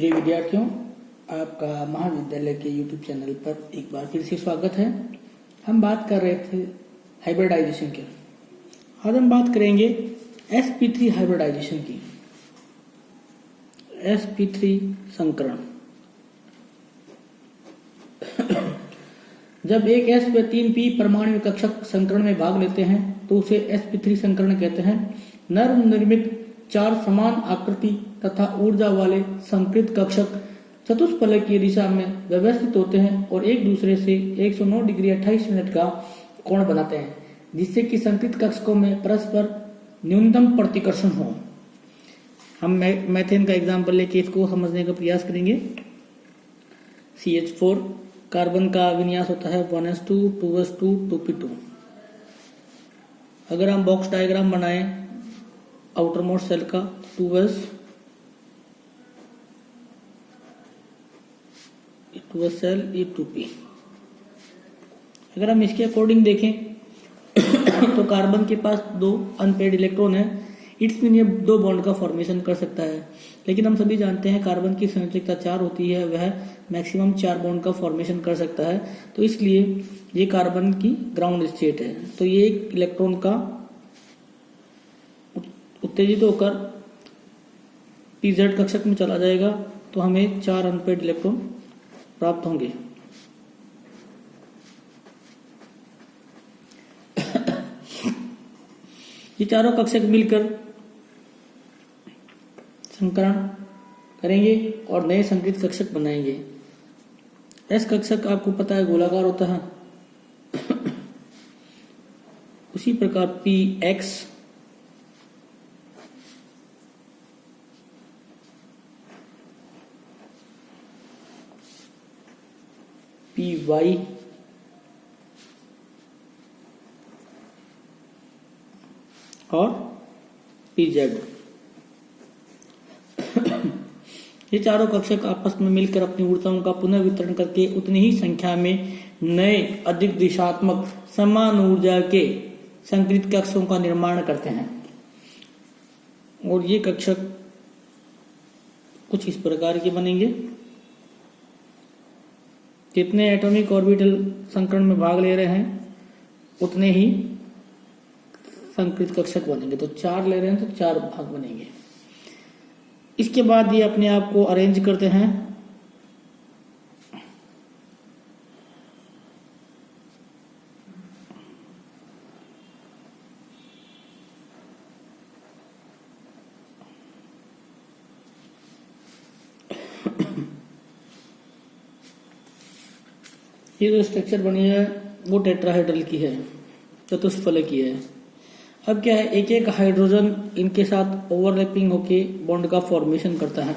प्रिय विद्यार्थियों, आपका महाविद्यालय के YouTube चैनल पर एक बार फिर से स्वागत है। हम बात कर रहे थे हाइब्रिडाइजेशन के। आज हम बात करेंगे sp3 हाइब्रिडाइजेशन की। sp3 संकरण। जब एक s व 3p परमाणु कक्षक संकरण में भाग लेते हैं तो उसे sp3 संकरण कहते हैं। नवनिर्मित 4 समान आकृति तथा ऊर्जा वाले संकृत कक्षक चतुष्फलकीय दिशा में व्यवस्थित होते हैं और एक दूसरे से 109 डिग्री 28 मिनट का कोण बनाते हैं, जिससे कि संकृत कक्षकों में परस्पर न्यूनतम प्रतिकर्षण हो। हम मैथेन का एग्जाम्पल लेके इसको समझने का प्रयास करेंगे। CH4 कार्बन का विन्यास होता है 1s2 2s2 2p2। अगर हम बॉक्स डायग्राम बनाएं आउटर मोस्ट सेल का 2s सेल ये 2p। अगर हम इसके अकॉर्डिंग देखें तो कार्बन के पास 2 अनपेयर्ड इलेक्ट्रॉन है। इट्स मीन ये 2 बॉन्ड का फॉर्मेशन कर सकता है, लेकिन हम सभी जानते हैं कार्बन की संयोजकता 4 होती है, वह मैक्सिमम 4 बॉन्ड का फॉर्मेशन कर सकता है। तो इसलिए ये कार्बन की ग्राउंड स्टेट है। तो ये एक इलेक्ट्रॉन का उत्तेजित होकर pz कक्षक में चला जाएगा, तो हमें 4 अनपेयर्ड इलेक्ट्रॉन प्राप्त होंगे। ये चारों कक्षक मिलकर संकरण करेंगे और नए संकृत कक्षक बनाएंगे। S कक्षक आपको पता है गोलाकार होता है। उसी प्रकार px py और pz, ये चारों कक्षक आपस में मिलकर अपनी ऊर्जाओं का पुनः वितरण करके उतनी ही संख्या में नए अधिक दिशात्मक समान ऊर्जा के संकृत कक्षकों का निर्माण करते हैं। और ये कक्षक कुछ इस प्रकार के बनेंगे। जितने एटॉमिक ऑर्बिटल संकरण में भाग ले रहे हैं उतने ही संकृत कक्षक बनेंगे। तो 4 ले रहे हैं तो 4 भाग बनेंगे। इसके बाद ये अपने आप को अरेंज करते हैं। ये जो स्ट्रक्चर बनी है वो टेट्राहेड्रल की है, चतुष्फलकीय है। अब क्या है, एक एक हाइड्रोजन इनके साथ ओवरलैपिंग होके बॉन्ड का फॉर्मेशन करता है।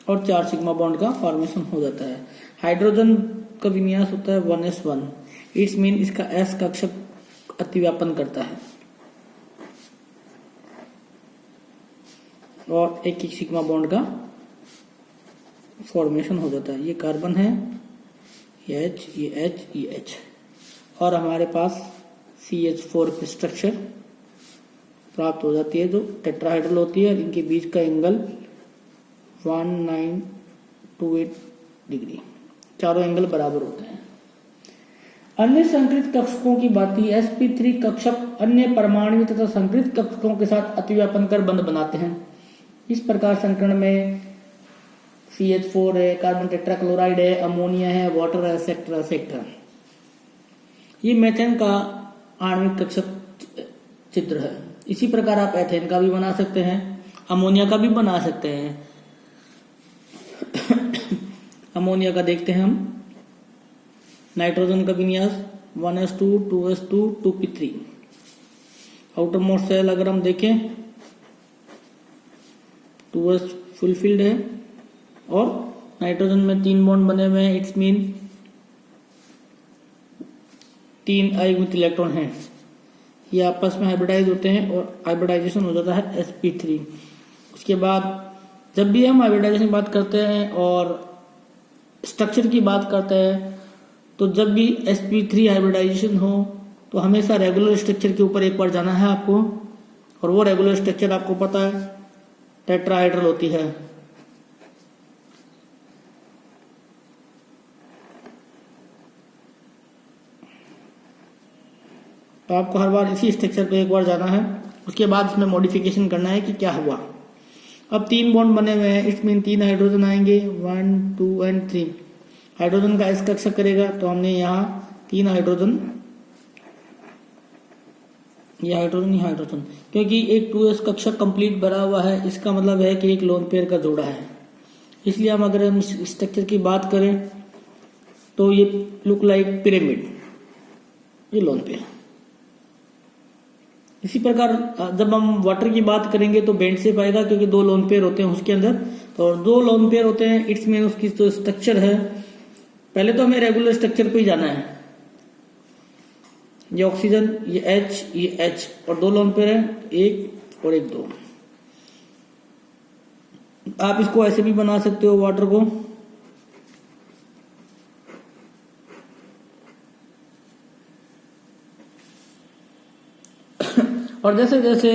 और 4 सिग्मा बॉन्ड का फॉर्मेशन हो जाता है। हाइड्रोजन का विन्यास होता है 1s1। इट्स मीन इसका s कक्षक अतिव्यापन करता है और एक सिग्मा बॉन्ड का फॉर्मेशन हो जाता है। ये कार्बन है, ये H, ये H, ये H, और हमारे पास CH4 की स्ट्रक्चर प्राप्त हो जाती है जो टेट्राहेड्रल होती है। इनके बीच का एंगल 1928 डिग्री, चारों एंगल बराबर होते हैं। अन्य संकृत कक्षकों की भांति sp3 कक्षक अन्य परमाणु तथा संकृत कक्षकों के साथ अतिव्यापन कर बंध बनाते हैं। इस प्रकार संकरण में CH4 है, कार्बन टेट्राक्लोराइड है, अमोनिया है, वाटर है, एक्सेट्रा एक्सेट्रा। ये मेथेन का आणविक कक्षक चित्र है। इसी प्रकार आप एथेन का भी बना सकते हैं, अमोनिया का भी बना सकते हैं। अमोनिया का देखते हैं हम। नाइट्रोजन का विन्यास 1s2 2s2 2p3। Outer most shell अगर हम देखें 2s फुलफिल्ड है और नाइट्रोजन में 3 बॉन्ड बने हुए हैं। इट्स मीन 3 अयुग्मित इलेक्ट्रॉन हैं। ये आपस में हाइब्रिडाइज होते हैं और हाइब्रिडाइजेशन हो जाता है sp3। उसके बाद जब भी हम हाइब्रिडाइजेशन की बात करते हैं और स्ट्रक्चर की बात करते हैं, तो जब भी sp3 हाइब्रिडाइजेशन हो तो हमेशा रेगुलर स्ट्रक्चर के ऊपर एक बार जाना है आपको, और वो रेगुलर स्ट्रक्चर आपको पता है टेट्राहाइड्रल होती है। तो आपको हर बार इसी स्ट्रक्चर पे एक बार जाना है, उसके बाद इसमें मॉडिफिकेशन करना है कि क्या हुआ। अब 3 बॉन्ड बने हुए हैं, इट मीन 3 हाइड्रोजन आएंगे, 1 2 एंड 3। हाइड्रोजन का एस कक्षक करेगा, तो हमने यहाँ 3 हाइड्रोजन, ये हाइड्रोजन, क्योंकि एक 2s कक्षक कंप्लीट भरा हुआ है, इसका मतलब है कि एक लोन पेयर का जोड़ा है। इसलिए अगर हम स्ट्रक्चर की बात करें तो ये लुक लाइक पिरामिड, ये लोन पेयर। इसी प्रकार जब हम वाटर की बात करेंगे तो बेंड शेप आएगा, क्योंकि 2 लोन पेयर होते हैं उसके अंदर, तो 2 लोन पेयर होते हैं, इट्स मीन उसकी जो स्ट्रक्चर है, पहले तो हमें रेगुलर स्ट्रक्चर पे ही जाना है। ये ऑक्सीजन, ये H, और 2 लोन पेयर है, 1 और 1 2। आप इसको ऐसे भी बना सकते हो वाटर को, और जैसे जैसे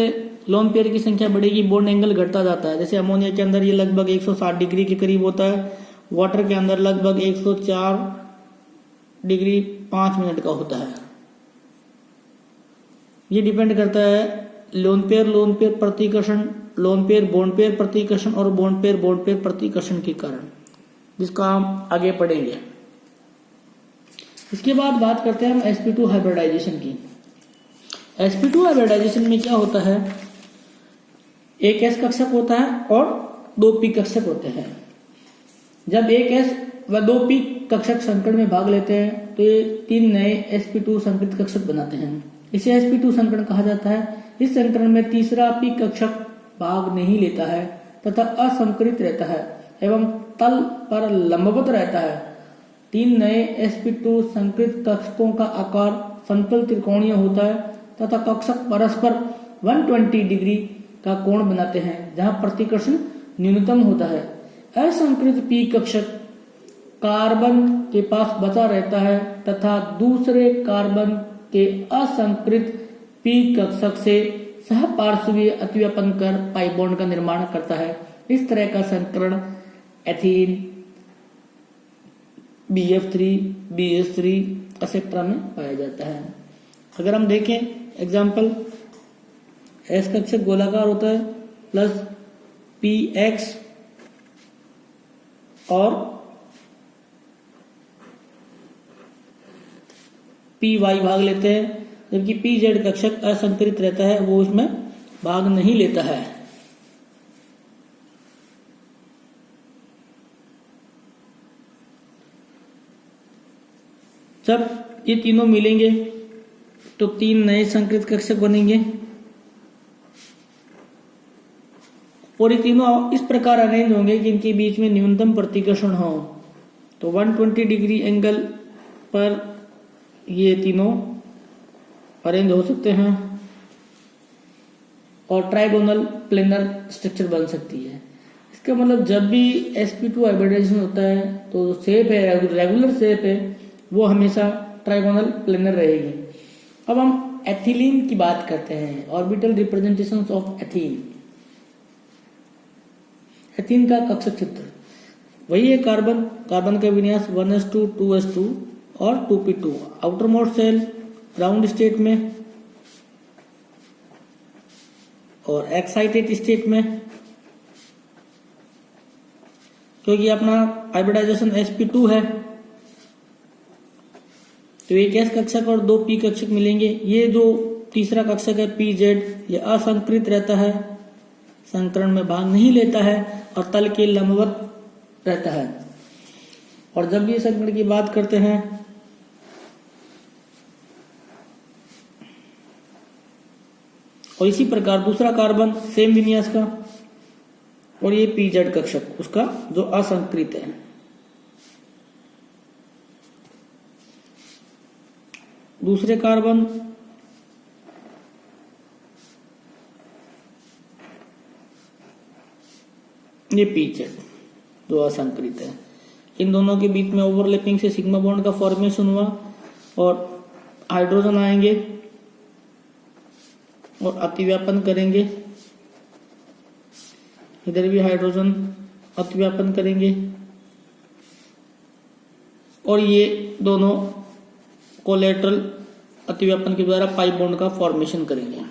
लोन पेयर की संख्या बढ़ेगी बॉन्ड एंगल घटता जाता है। जैसे अमोनिया के अंदर ये लगभग 160 डिग्री के करीब होता है, वाटर के अंदर लगभग 104 डिग्री 5 मिनट का होता है। ये डिपेंड करता है लोन पेयर प्रतिकर्षण, लोन पेयर बॉन्ड पेयर प्रतिकर्षण और बॉन्ड पेयर प्रतिकर्षण के कारण, जिसका हम आगे पढ़ेंगे। इसके बाद बात करते हैं हम sp2 हाइब्रिडाइजेशन की। sp2 हाइब्रिडाइजेशन में क्या होता है, एक s कक्षक होता है और 2 p कक्षक होते हैं। जब एक s व 2 p कक्षक संकरण में भाग लेते हैं तो ये 3 नए sp2 संकरित कक्षक बनाते हैं। इसे sp2 संकरण कहा जाता है। इस संकरण में तीसरा p कक्षक भाग नहीं लेता है तथा असंकरित रहता है एवं तल पर लंबवत रहता है। 3 नए sp2 संकरित कक्षकों का आकार समतल त्रिकोणीय होता है तथा कक्षक परस्पर 120 डिग्री का कोण बनाते हैं, जहां प्रतिकर्षण न्यूनतम होता है। असंकृत p कक्षक कार्बन के पास बचा रहता है तथा दूसरे कार्बन के असंकृत p कक्षक से सहपार्श्वीय अतिव्यापन कर पाई बॉन्ड का निर्माण करता है। इस तरह का संकरण एथीन, BF3, BS3 एक्सेट्रा में पाया जाता है। अगर हम देखें एग्जाम्पल, S कक्षक गोलाकार होता है प्लस PX और PY भाग लेते हैं, जबकि PZ कक्षक असंकरित रहता है, वो इसमें भाग नहीं लेता है। जब ये तीनों मिलेंगे तो 3 नए संकरित कक्षक बनेंगे और ये तीनों इस प्रकार अरेंज होंगे कि इनके बीच में न्यूनतम प्रतिकर्षण हो। तो 120 डिग्री एंगल पर ये तीनों अरेंज हो सकते हैं और ट्राइगोनल प्लेनर स्ट्रक्चर बन सकती है। इसका मतलब जब भी sp2 हाइब्रिडाइजेशन होता है तो शेप है, रेगुलर शेप है, वो हमेशा ट्राइगोनल प्लेनर रहेगी। अब हम एथिलीन की बात करते हैं, orbital representations of ethene. Ethene का कक्षक चित्र वही है, कार्बन का विन्यास 1s2 2s2 और 2p2। Outer most shell ground state में और एक्साइटेड स्टेट में, क्योंकि अपना हाइब्रिडाइजेशन sp2 है तो एक s कक्षक और 2 p कक्षक मिलेंगे। ये जो तीसरा कक्षक है pz, ये असंकरित रहता है, संकरण में भाग नहीं लेता है और तल के लंबवत रहता है। और जब ये संकरण की बात करते हैं और इसी प्रकार दूसरा कार्बन सेम विन्यास का और ये pz कक्षक उसका जो असंकरित है। दूसरे कार्बन ये pz जो असंकरित है। इन दोनों के बीच में ओवरलैपिंग से सिग्मा बॉन्ड का फॉर्मेशन हुआ और हाइड्रोजन आएंगे और अतिव्यापन करेंगे, इधर भी हाइड्रोजन अतिव्यापन करेंगे और ये दोनों कोलेटरल अतिव्यापन के द्वारा पाई बॉन्ड का फॉर्मेशन करेंगे।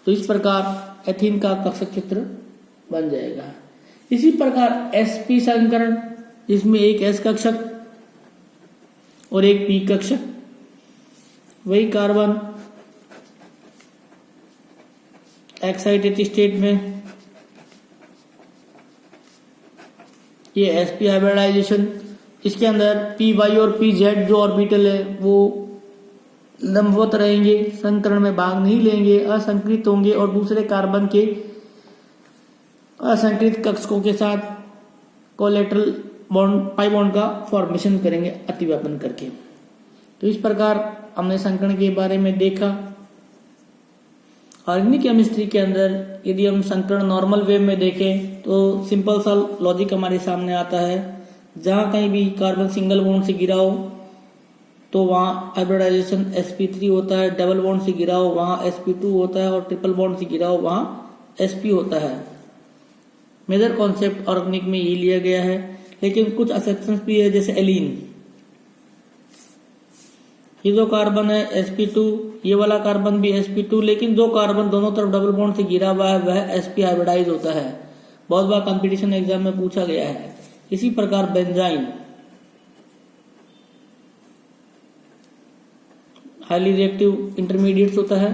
तो इस प्रकार एथीन का कक्षक चित्र बन जाएगा। इसी प्रकार sp संकरण, जिसमें एक s कक्षक और एक p कक्षक, वही कार्बन एक्साइटेड स्टेट में ये sp हाइब्रिडाइजेशन, इसके अंदर py और pz जो ऑर्बिटल है वो लंबवत रहेंगे, संकरण में भाग नहीं लेंगे, असंकृत होंगे और दूसरे कार्बन के असंकृत कक्षकों के साथ कोलेटरल बॉन्ड पाई बॉन्ड का फॉर्मेशन करेंगे अतिव्यापन करके। तो इस प्रकार हमने संकरण के बारे में देखा। ऑर्गेनिक केमिस्ट्री के अंदर यदि हम संकरण नॉर्मल वे में देखें तो सिंपल सा लॉजिक हमारे सामने आता है। जहां कहीं भी कार्बन सिंगल बॉन्ड से गिरा हो तो वहां हाइब्रिडाइजेशन sp3 होता है, डबल बॉन्ड से गिरा हो वहां sp2 होता है और ट्रिपल बॉन्ड से गिरा हो वहां sp होता है। मेजर कॉन्सेप्ट ऑर्गेनिक में ये लिया गया है, लेकिन कुछ एक्सेप्शंस भी है, जैसे एलीन। ये जो कार्बन है sp2, ये वाला कार्बन भी sp2, लेकिन जो कार्बन दोनों तरफ डबल बॉन्ड से गिरा हुआ है वह sp हाइब्रिडाइज होता है। बहुत बार कंपटीशन एग्जाम में पूछा गया है। इसी प्रकार बेंजाइन हाईली रिएक्टिव इंटरमीडिएट्स होता है,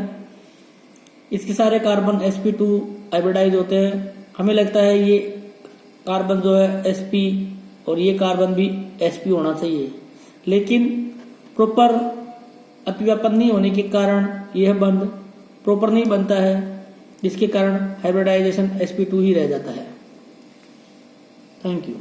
इसके सारे कार्बन sp2 हाइब्रिडाइज होते हैं। हमें लगता है ये कार्बन जो है sp और ये कार्बन भी sp होना चाहिए, लेकिन प्रॉपर अतिव्यापन नहीं होने के कारण यह बंध प्रॉपर नहीं बनता है, जिसके कारण हाइब्रिडाइजेशन sp2 ही रह जाता है। Thank you.